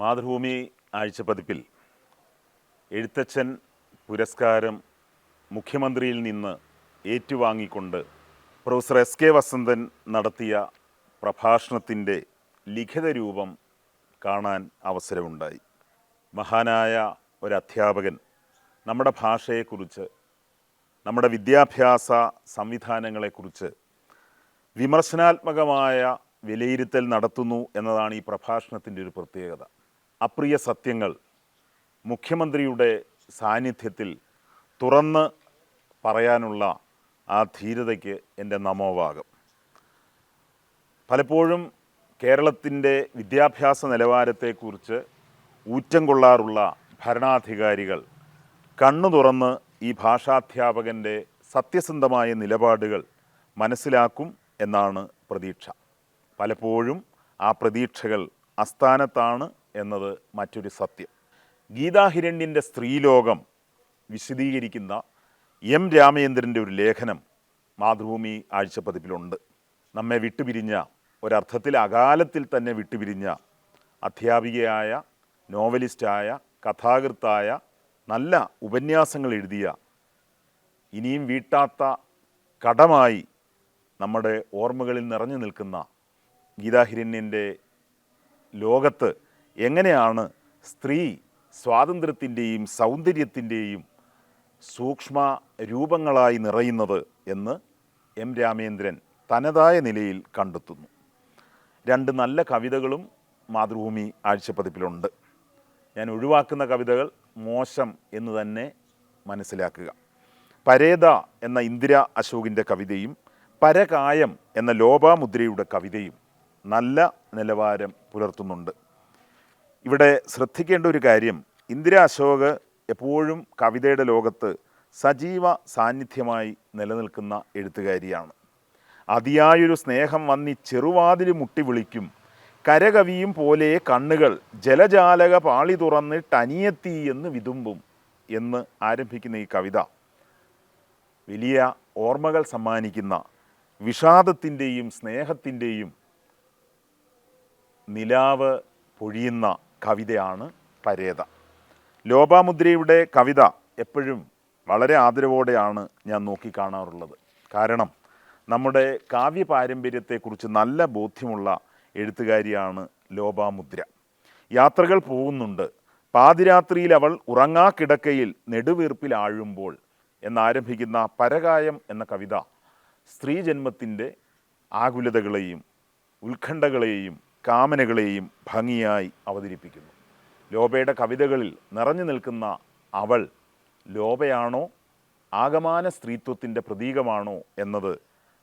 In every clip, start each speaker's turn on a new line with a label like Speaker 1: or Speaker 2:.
Speaker 1: മാതൃഭൂമി ആഴ്ചപ്പതിപ്പിൽ എഴുത്തച്ഛൻ പുരസ്കാരം മുഖ്യമന്ത്രിയിൽ നിന്ന് ഏറ്റുവാങ്ങിക്കൊണ്ട് പ്രൊഫസർ എസ്.കെ. വസന്തൻ നടത്തിയ പ്രഭാഷണത്തിൻ്റെ ലിഖിത രൂപം കാണാൻ അവസരമുണ്ടായി. മഹാനായ ഒരു അധ്യാപകൻ നമ്മുടെ ഭാഷയെക്കുറിച്ച്, നമ്മുടെ വിദ്യാഭ്യാസ സംവിധാനങ്ങളെക്കുറിച്ച് വിമർശനാത്മകമായ വിലയിരുത്തൽ നടത്തുന്നു എന്നതാണ് ഈ പ്രഭാഷണത്തിൻ്റെ ഒരു പ്രത്യേകത. അപ്രിയ സത്യങ്ങൾ മുഖ്യമന്ത്രിയുടെ സാന്നിധ്യത്തിൽ തുറന്ന് പറയാനുള്ള ആ ധീരതയ്ക്ക് എൻ്റെ നമോഭാഗം. പലപ്പോഴും കേരളത്തിൻ്റെ വിദ്യാഭ്യാസ നിലവാരത്തെക്കുറിച്ച് ഊറ്റം കൊള്ളാറുള്ള ഭരണാധികാരികൾ കണ്ണു തുറന്ന് ഈ ഭാഷാധ്യാപകൻ്റെ സത്യസന്ധമായ നിലപാടുകൾ മനസ്സിലാക്കും എന്നാണ് പ്രതീക്ഷ. പലപ്പോഴും ആ പ്രതീക്ഷകൾ അസ്ഥാനത്താണ് എന്നത് മറ്റൊരു സത്യം. ഗീതാഹിരണ്യൻ്റെ സ്ത്രീലോകം വിശദീകരിക്കുന്ന എം രാമചന്ദ്രൻ്റെ ഒരു ലേഖനം മാതൃഭൂമി ആഴ്ചപ്പതിപ്പിലുണ്ട്. നമ്മെ വിട്ടുപിരിഞ്ഞ, ഒരർത്ഥത്തിൽ അകാലത്തിൽ തന്നെ വിട്ടുപിരിഞ്ഞ അധ്യാപികയായ, നോവലിസ്റ്റായ, കഥാകൃത്തായ, നല്ല ഉപന്യാസങ്ങൾ എഴുതിയ, ഇനിയും വീട്ടാത്ത കടമായി നമ്മുടെ ഓർമ്മകളിൽ നിറഞ്ഞു നിൽക്കുന്ന ഗീതാഹിരണ്യൻ്റെ ലോകത്ത് എങ്ങനെയാണ് സ്ത്രീ സ്വാതന്ത്ര്യത്തിൻ്റെയും സൗന്ദര്യത്തിൻ്റെയും സൂക്ഷ്മ രൂപങ്ങളായി നിറയുന്നത് എന്ന് എം രാമചന്ദ്രൻ തനതായ നിലയിൽ കണ്ടെത്തുന്നു. രണ്ട് നല്ല കവിതകളും മാതൃഭൂമി ആഴ്ചപ്പതിപ്പിലുണ്ട്. ഞാൻ ഒഴിവാക്കുന്ന കവിതകൾ മോശം എന്ന് തന്നെ മനസ്സിലാക്കുക. പരേത എന്ന ഇന്ദിര അശോകിൻ്റെ കവിതയും പരകായം എന്ന ലോപാമുദ്രയുടെ കവിതയും നല്ല നിലവാരം പുലർത്തുന്നുണ്ട്. ഇവിടെ ശ്രദ്ധിക്കേണ്ട ഒരു കാര്യം, ഇന്ദിര അശോക് എപ്പോഴും കവിതയുടെ ലോകത്ത് സജീവ സാന്നിധ്യമായി നിലനിൽക്കുന്ന എഴുത്തുകാരിയാണ്. അതിയായൊരു സ്നേഹം വന്നി ചെറുവാതിൽ മുട്ടി വിളിക്കും, കരകവിയും പോലെ കണ്ണുകൾ ജലജാലക പാളി തുറന്നിട്ട് അനിയത്തി എന്ന് വിതുമ്പും എന്ന് ആരംഭിക്കുന്ന ഈ കവിത വലിയ ഓർമ്മകൾ സമ്മാനിക്കുന്ന വിഷാദത്തിൻ്റെയും സ്നേഹത്തിൻ്റെയും നിലാവ് പൊഴിയുന്ന കവിതയാണ് പരേത. ലോപാമുദ്രയുടെ കവിത എപ്പോഴും വളരെ ആദരവോടെയാണ് ഞാൻ നോക്കിക്കാണാറുള്ളത്. കാരണം നമ്മുടെ കാവ്യ പാരമ്പര്യത്തെക്കുറിച്ച് നല്ല ബോധ്യമുള്ള എഴുത്തുകാരിയാണ് ലോപാമുദ്ര. യാത്രകൾ പോകുന്നുണ്ട്, പാതിരാത്രിയിൽ അവൾ ഉറങ്ങാക്കിടക്കയിൽ നെടുവീർപ്പിൽ ആഴുമ്പോൾ എന്നാരംഭിക്കുന്ന പരകായം എന്ന കവിത സ്ത്രീജന്മത്തിൻ്റെ ആകുലതകളെയും ഉത്കണ്ഠകളെയും കാമനകളെയും ഭംഗിയായി അവതരിപ്പിക്കുന്നു. ലോബയുടെ കവിതകളിൽ നിറഞ്ഞു നിൽക്കുന്ന അവൾ ലോബയാണോ, ആകമാന സ്ത്രീത്വത്തിൻ്റെ പ്രതീകമാണോ എന്നത്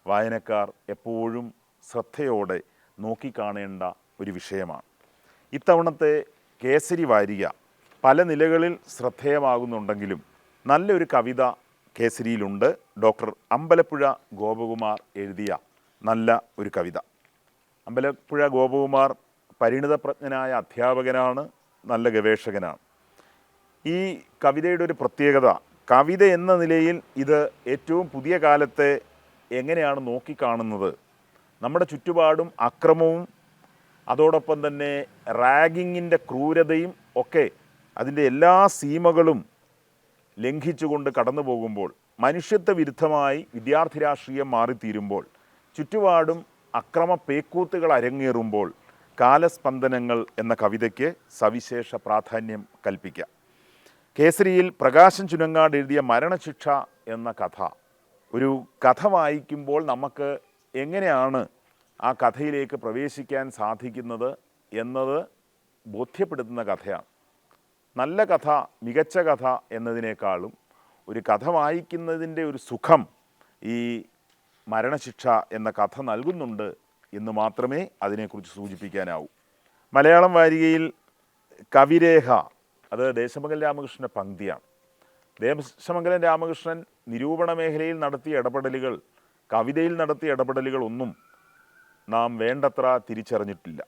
Speaker 1: വായനക്കാർ എപ്പോഴും ശ്രദ്ധയോടെ നോക്കിക്കാണേണ്ട ഒരു വിഷയമാണ്. ഇത്തവണത്തെ കേസരി വാരിക പല നിലകളിൽ ശ്രദ്ധേയമാകുന്നുണ്ടെങ്കിലും നല്ലൊരു കവിത കേസരിയിലുണ്ട്. ഡോക്ടർ അമ്പലപ്പുഴ ഗോപകുമാർ എഴുതിയ നല്ല ഒരു കവിത. അമ്പലപ്പുഴ ഗോപകുമാർ പരിണിതപ്രജ്ഞനായ അധ്യാപകനാണ്, നല്ല ഗവേഷകനാണ്. ഈ കവിതയുടെ ഒരു പ്രത്യേകത, കവിത എന്ന നിലയിൽ ഇത് ഏറ്റവും പുതിയ കാലത്തെ എങ്ങനെയാണ് നോക്കിക്കാണുന്നത്, നമ്മുടെ ചുറ്റുപാടും അക്രമവും അതോടൊപ്പം തന്നെ റാഗിങ്ങിൻ്റെ ക്രൂരതയും ഒക്കെ അതിൻ്റെ എല്ലാ സീമകളും ലംഘിച്ചുകൊണ്ട് കടന്നു പോകുമ്പോൾ, മനുഷ്യത്വ വിരുദ്ധമായി വിദ്യാർത്ഥി രാഷ്ട്രീയം മാറിത്തീരുമ്പോൾ, ചുറ്റുപാടും അക്രമ പേക്കൂത്തുകൾ അരങ്ങേറുമ്പോൾ കാലസ്പന്ദനങ്ങൾ എന്ന കവിതയ്ക്ക് സവിശേഷ പ്രാധാന്യം കൽപ്പിക്കാം. കേസരിയിൽ പ്രകാശൻ ചുനങ്ങാട് എഴുതിയ മരണശിക്ഷ എന്ന കഥ, ഒരു കഥ വായിക്കുമ്പോൾ നമുക്ക് എങ്ങനെയാണ് ആ കഥയിലേക്ക് പ്രവേശിക്കാൻ സാധിക്കുന്നത് എന്നത് ബോധ്യപ്പെടുത്തുന്ന കഥയാണ്. നല്ല കഥ, മികച്ച കഥ എന്നതിനേക്കാളും ഒരു കഥ വായിക്കുന്നതിൻ്റെ ഒരു സുഖം ഈ മരണശിക്ഷ എന്ന കഥ നൽകുന്നുണ്ട് എന്ന് മാത്രമേ അതിനെക്കുറിച്ച് സൂചിപ്പിക്കാനാവൂ. മലയാളം വാരികയിൽ കവിരേഖ, അത് ദേശമംഗലം രാമകൃഷ്ണൻ്റെ പങ്ക്തിയാണ്. ദേശമംഗലം രാമകൃഷ്ണൻ നിരൂപണ മേഖലയിൽ നടത്തിയ ഇടപെടലുകൾ, കവിതയിൽ നടത്തിയ ഇടപെടലുകൾ ഒന്നും നാം വേണ്ടത്ര തിരിച്ചറിഞ്ഞിട്ടില്ല.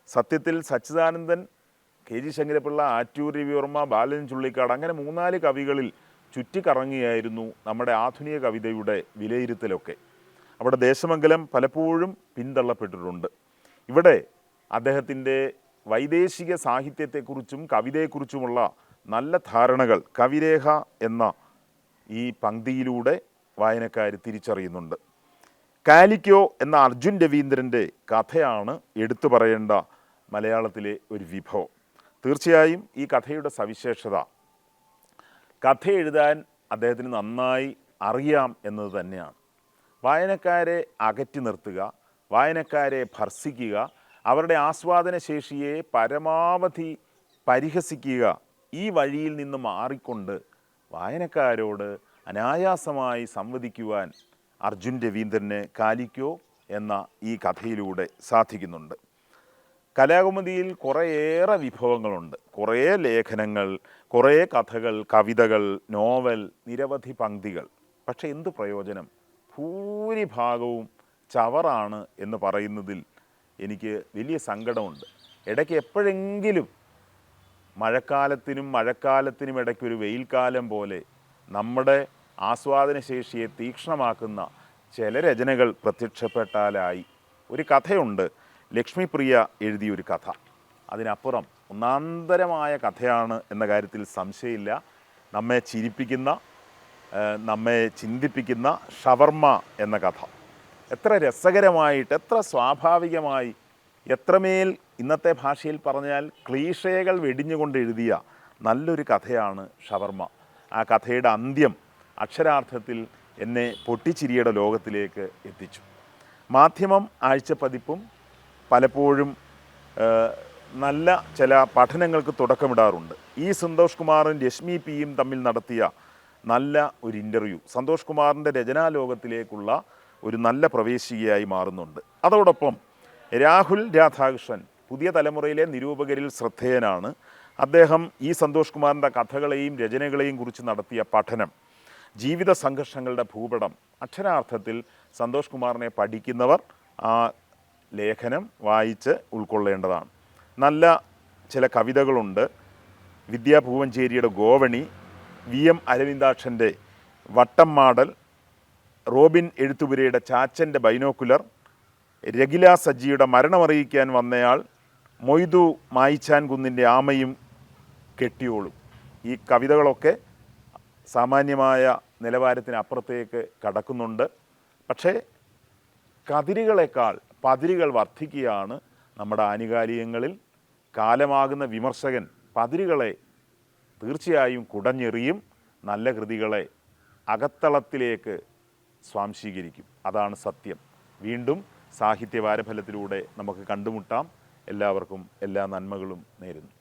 Speaker 1: സത്യത്തിൽ സച്ചിദാനന്ദൻ, കെ ജി ശങ്കരപ്പിള്ള, ആറ്റൂർ രവിവർമ്മ, ബാലൻ ചുള്ളിക്കാട്, അങ്ങനെ 3-4 കവികളിൽ ചുറ്റിക്കറങ്ങിയായിരുന്നു നമ്മുടെ ആധുനിക കവിതയുടെ വിലയിരുത്തലൊക്കെ. അവിടെ ദേശമംഗലം പലപ്പോഴും പിന്തള്ളപ്പെട്ടിട്ടുണ്ട്. ഇവിടെ അദ്ദേഹത്തിൻ്റെ വൈദേശിക സാഹിത്യത്തെക്കുറിച്ചും കവിതയെക്കുറിച്ചുമുള്ള നല്ല ധാരണകൾ കവിരേഖ എന്ന ഈ പംക്തിയിലൂടെ വായനക്കാർ തിരിച്ചറിയുന്നുണ്ട്. കാലിക്കോ എന്ന അർജുൻ രവീന്ദ്രൻ്റെ കഥയാണ് എടുത്തു പറയേണ്ട മലയാളത്തിലെ ഒരു വിഭവം. തീർച്ചയായും ഈ കഥയുടെ സവിശേഷത കഥ എഴുതാൻ അദ്ദേഹത്തിന് നന്നായി അറിയാം എന്നത് തന്നെയാണ്. വായനക്കാരെ അകറ്റി നിർത്തുക, വായനക്കാരെ ഭർസിക്കുക, അവരുടെ ആസ്വാദന ശേഷിയെ പരമാവധി പരിഹസിക്കുക, ഈ വഴിയിൽ നിന്ന് മാറിക്കൊണ്ട് വായനക്കാരോട് അനായാസമായി സംവദിക്കുവാൻ അർജുൻ രവീന്ദ്രന് കാലിക്കോ എന്ന ഈ കഥയിലൂടെ സാധിക്കുന്നുണ്ട്. കലാകുമുദിയിൽ കുറേയേറെ വിഭവങ്ങളുണ്ട്, കുറേ ലേഖനങ്ങൾ, കുറേ കഥകൾ, കവിതകൾ, നോവൽ, നിരവധി പംക്തികൾ. പക്ഷേ എന്ത് പ്രയോജനം? ഭൂരിഭാഗവും ചവറാണ് എന്ന് പറയുന്നതിൽ എനിക്ക് വലിയ സങ്കടമുണ്ട്. ഇടയ്ക്ക് എപ്പോഴെങ്കിലും മഴക്കാലത്തിനും ഇടയ്ക്കൊരു വെയിൽക്കാലം പോലെ നമ്മുടെ ആസ്വാദനശേഷിയെ തീക്ഷ്ണമാക്കുന്ന ചില രചനകൾ പ്രത്യക്ഷപ്പെട്ടാലായി. ഒരു കഥയുണ്ട്, ലക്ഷ്മിപ്രിയ എഴുതിയൊരു കഥ. അതിനപ്പുറം ഒന്നാന്തരമായ കഥയാണ് എന്ന കാര്യത്തിൽ സംശയമില്ല. നമ്മെ ചിരിപ്പിക്കുന്ന, നമ്മെ ചിന്തിപ്പിക്കുന്ന ഷവർമ്മ എന്ന കഥ എത്ര രസകരമായിട്ട്, എത്ര സ്വാഭാവികമായി, എത്രമേൽ ഇന്നത്തെ ഭാഷയിൽ പറഞ്ഞാൽ ക്ലീഷകൾ വെടിഞ്ഞുകൊണ്ട് എഴുതിയ നല്ലൊരു കഥയാണ് ഷവർമ്മ. ആ കഥയുടെ അന്ത്യം അക്ഷരാർത്ഥത്തിൽ എന്നെ പൊട്ടിച്ചിരിയുടെ ലോകത്തിലേക്ക് എത്തിച്ചു. മാധ്യമം ആഴ്ചപ്പതിപ്പും പലപ്പോഴും നല്ല ചില പഠനങ്ങൾക്ക് തുടക്കമിടാറുണ്ട്. ഈ സന്തോഷ് കുമാറും രശ്മി പിയും തമ്മിൽ നടത്തിയ നല്ല ഒരു ഇൻ്റർവ്യൂ സന്തോഷ് കുമാറിൻ്റെ രചനാലോകത്തിലേക്കുള്ള ഒരു നല്ല പ്രവേശികയായി മാറുന്നുണ്ട്. അതോടൊപ്പം രാഹുൽ രാധാകൃഷ്ണൻ പുതിയ തലമുറയിലെ നിരൂപകരിൽ ശ്രദ്ധേയനാണ്. അദ്ദേഹം ഈ സന്തോഷ് കുമാറിൻ്റെ കഥകളെയും രചനകളെയും കുറിച്ച് നടത്തിയ പഠനം, ജീവിത സംഘർഷങ്ങളുടെ ഭൂപടം, അക്ഷരാർത്ഥത്തിൽ സന്തോഷ് കുമാറിനെ പഠിക്കുന്നവർ ആ ലേഖനം വായിച്ച് ഉൾക്കൊള്ളേണ്ടതാണ്. നല്ല ചില കവിതകളുണ്ട്. വിദ്യാ പൂവഞ്ചേരിയുടെ ഗോവണി, വി എം അരവിന്ദാക്ഷൻ്റെ വട്ടം മാടൽ, റോബിൻ എഴുത്തുപുരയുടെ ചാച്ചൻ്റെ ബൈനോക്കുലർ, രഗില സജ്ജിയുടെ മരണമറിയിക്കാൻ വന്നയാൾ, മൊയ്തു മായിച്ചാൻ കുന്നിൻ്റെ ആമയും കെട്ടിയോളും. ഈ കവിതകളൊക്കെ സാമാന്യമായ നിലവാരത്തിനപ്പുറത്തേക്ക് കടക്കുന്നുണ്ട്. പക്ഷേ കതിരുകളെക്കാൾ പതിരുകൾ വർദ്ധിക്കുകയാണ് നമ്മുടെ ആനുകാലികങ്ങളിൽ. കാലമാകുന്ന വിമർശകൻ പതിരുകളെ തീർച്ചയായും കുടഞ്ഞെറിയും, നല്ല കൃതികളെ അകത്തളത്തിലേക്ക് സ്വാംശീകരിക്കും. അതാണ് സത്യം. വീണ്ടും സാഹിത്യവാരഫലത്തിലൂടെ നമുക്ക് കണ്ടുമുട്ടാം. എല്ലാവർക്കും എല്ലാ നന്മകളും നേരുന്നു.